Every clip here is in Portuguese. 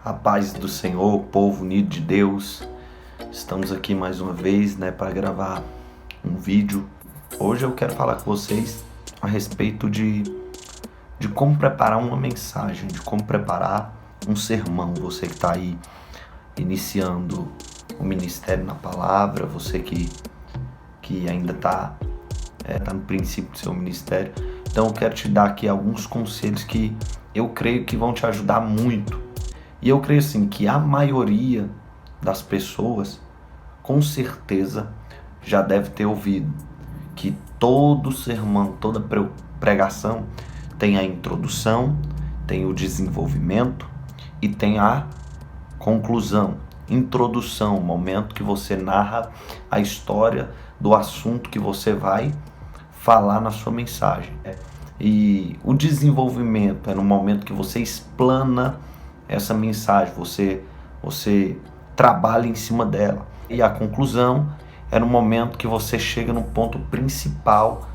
A paz do Senhor, povo unido de Deus. Estamos aqui mais uma vez, para gravar um vídeo. Hoje eu quero falar com vocês a respeito de como preparar uma mensagem, de como preparar um sermão. Você que está aí iniciando o ministério na palavra, você que ainda está no princípio do seu ministério. Então eu quero te dar aqui alguns conselhos que eu creio que vão te ajudar muito. E eu creio assim que a maioria das pessoas, com certeza, já deve ter ouvido que todo sermão, toda pregação tem a introdução, tem o desenvolvimento e tem a conclusão. Introdução, o momento que você narra a história do assunto que você vai falar na sua mensagem. E o desenvolvimento é no momento que você explana essa mensagem, você trabalha em cima dela. E a conclusão é no momento que você chega no ponto principal,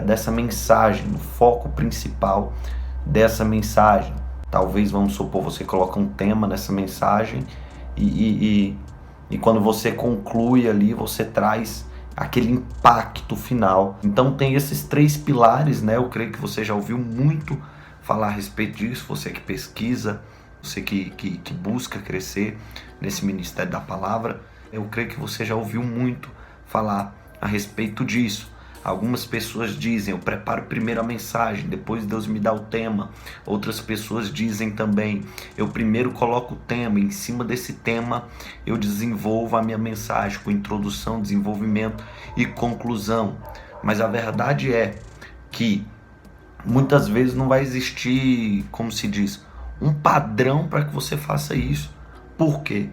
dessa mensagem, no foco principal dessa mensagem. Talvez, vamos supor, você coloca um tema nessa mensagem e quando você conclui ali, você traz aquele impacto final. Então tem esses três pilares, eu creio que você já ouviu muito falar a respeito disso, você que pesquisa, você que busca crescer nesse ministério da palavra, eu creio que você já ouviu muito falar a respeito disso. Algumas pessoas dizem, eu preparo primeiro a mensagem, depois Deus me dá o tema. Outras pessoas dizem também, eu primeiro coloco o tema, em cima desse tema eu desenvolvo a minha mensagem com introdução, desenvolvimento e conclusão. Mas a verdade é que muitas vezes não vai existir, como se diz, um padrão para que você faça isso. Por quê?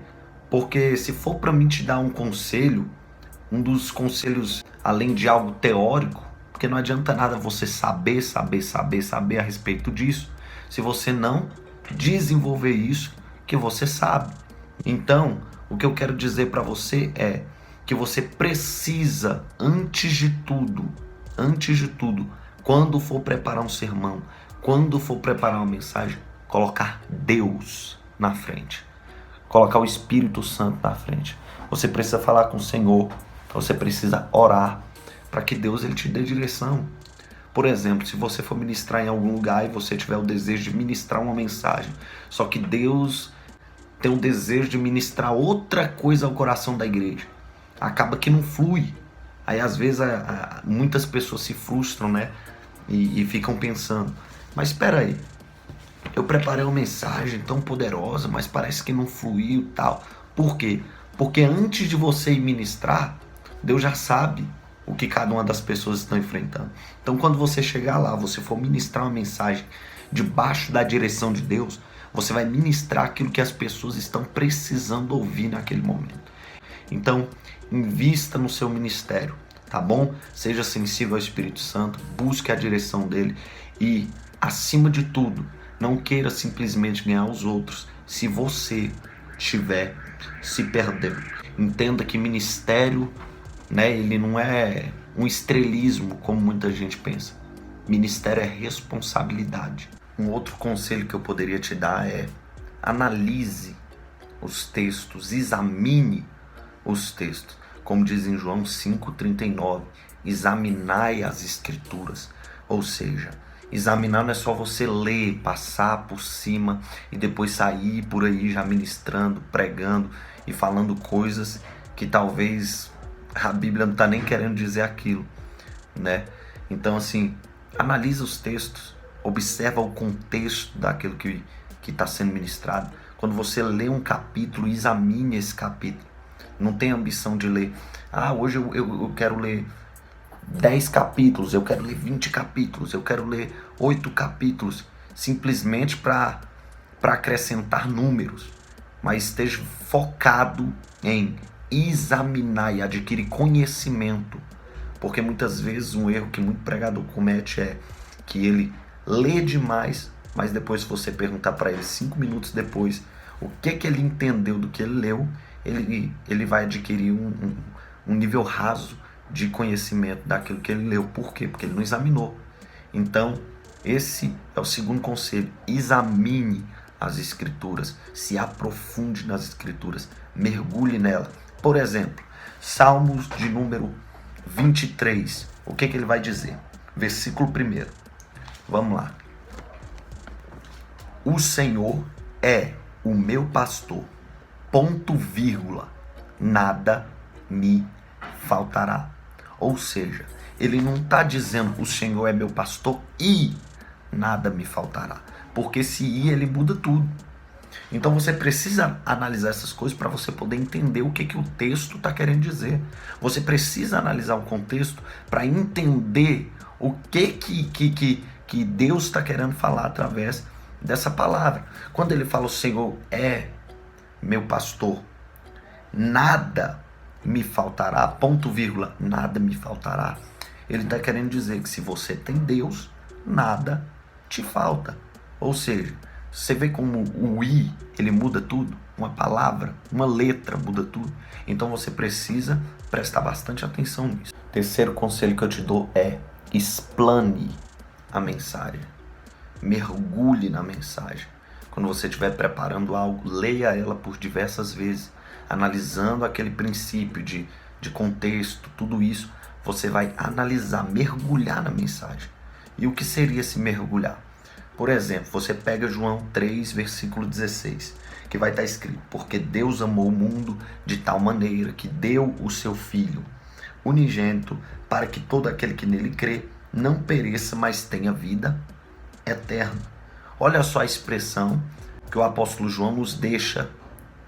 Porque se for para mim te dar um conselho, um dos conselhos, além de algo teórico, porque não adianta nada você saber a respeito disso, se você não desenvolver isso que você sabe. Então, o que eu quero dizer para você é que você precisa, antes de tudo, quando for preparar um sermão, quando for preparar uma mensagem, colocar Deus na frente, colocar o Espírito Santo na frente. Você precisa falar com o Senhor, você precisa orar para que Deus ele te dê direção. Por exemplo, se você for ministrar em algum lugar e você tiver o desejo de ministrar uma mensagem, só que Deus tem o desejo de ministrar outra coisa ao coração da igreja, acaba que não flui. Aí às vezes muitas pessoas se frustram, e ficam pensando, mas espera aí, eu preparei uma mensagem tão poderosa, mas parece que não fluiu e tal. Por quê? Porque antes de você ir ministrar, Deus já sabe o que cada uma das pessoas estão enfrentando. Então quando você chegar lá, você for ministrar uma mensagem debaixo da direção de Deus, você vai ministrar aquilo que as pessoas estão precisando ouvir naquele momento. Então, invista no seu ministério, tá bom? Seja sensível ao Espírito Santo, busque a direção dele e, acima de tudo, não queira simplesmente ganhar os outros se você estiver se perdendo. Entenda que ministério, ele não é um estrelismo como muita gente pensa. Ministério é responsabilidade. Um outro conselho que eu poderia te dar é analise os textos, examine os textos. Como diz em João 5,39, examinai as escrituras. Ou seja, examinar não é só você ler, passar por cima e depois sair por aí já ministrando, pregando e falando coisas que talvez a Bíblia não está nem querendo dizer aquilo, Então assim, analisa os textos, observa o contexto daquilo que está sendo ministrado. Quando você lê um capítulo, examine esse capítulo. Não tem ambição de ler, hoje eu quero ler 10 capítulos, eu quero ler 20 capítulos, eu quero ler 8 capítulos, simplesmente para acrescentar números, mas esteja focado em examinar e adquirir conhecimento, porque muitas vezes um erro que muito pregador comete é que ele lê demais, mas depois se você perguntar para ele 5 minutos depois o que ele entendeu do que ele leu, ele vai adquirir um nível raso de conhecimento daquilo que ele leu. Por quê? Porque ele não examinou. Então, esse é o segundo conselho. Examine as Escrituras, se aprofunde nas Escrituras, mergulhe nela. Por exemplo, Salmos de número 23, o que ele vai dizer? Versículo 1, vamos lá. O Senhor é o meu pastor, ponto vírgula, nada me faltará. Ou seja, ele não está dizendo o Senhor é meu pastor e nada me faltará. Porque se ele muda tudo. Então você precisa analisar essas coisas para você poder entender o que o texto está querendo dizer. Você precisa analisar o contexto para entender o que Deus está querendo falar através dessa palavra. Quando ele fala o Senhor é meu pastor, nada me faltará, ponto vírgula, nada me faltará. Ele está querendo dizer que se você tem Deus, nada te falta. Ou seja, você vê como o I, ele muda tudo. Uma palavra, uma letra muda tudo. Então você precisa prestar bastante atenção nisso. Terceiro conselho que eu te dou é: explane a mensagem. Mergulhe na mensagem. Quando você estiver preparando algo, leia ela por diversas vezes, analisando aquele princípio de contexto, tudo isso. Você vai analisar, mergulhar na mensagem. E o que seria se mergulhar? Por exemplo, você pega João 3, versículo 16, que vai estar escrito: porque Deus amou o mundo de tal maneira que deu o seu Filho unigênito, para que todo aquele que nele crê não pereça, mas tenha vida eterna. Olha só a expressão que o apóstolo João nos deixa,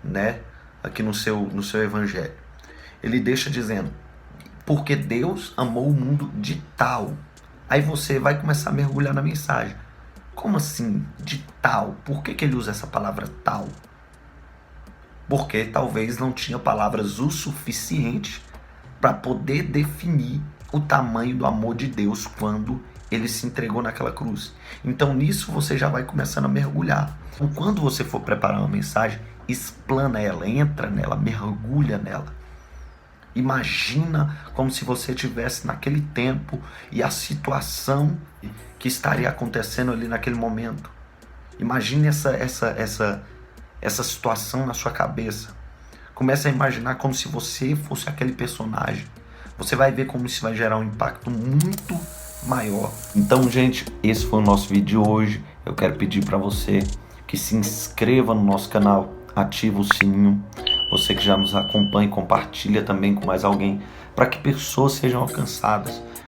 né, aqui no seu evangelho. Ele deixa dizendo: porque Deus amou o mundo de tal. Aí você vai começar a mergulhar na mensagem. Como assim de tal? Por que ele usa essa palavra tal? Porque talvez não tinha palavras o suficiente para poder definir o tamanho do amor de Deus quando ele se entregou naquela cruz. Então nisso você já vai começando a mergulhar. Então, quando você for preparar uma mensagem, explana ela, entra nela, mergulha nela. Imagina como se você estivesse naquele tempo e a situação que estaria acontecendo ali naquele momento. Imagine essa situação na sua cabeça. Comece a imaginar como se você fosse aquele personagem. Você vai ver como isso vai gerar um impacto muito maior. Então, gente, esse foi o nosso vídeo de hoje. Eu quero pedir para você que se inscreva no nosso canal, ativa o sininho. Você que já nos acompanha, compartilha também com mais alguém, para que pessoas sejam alcançadas.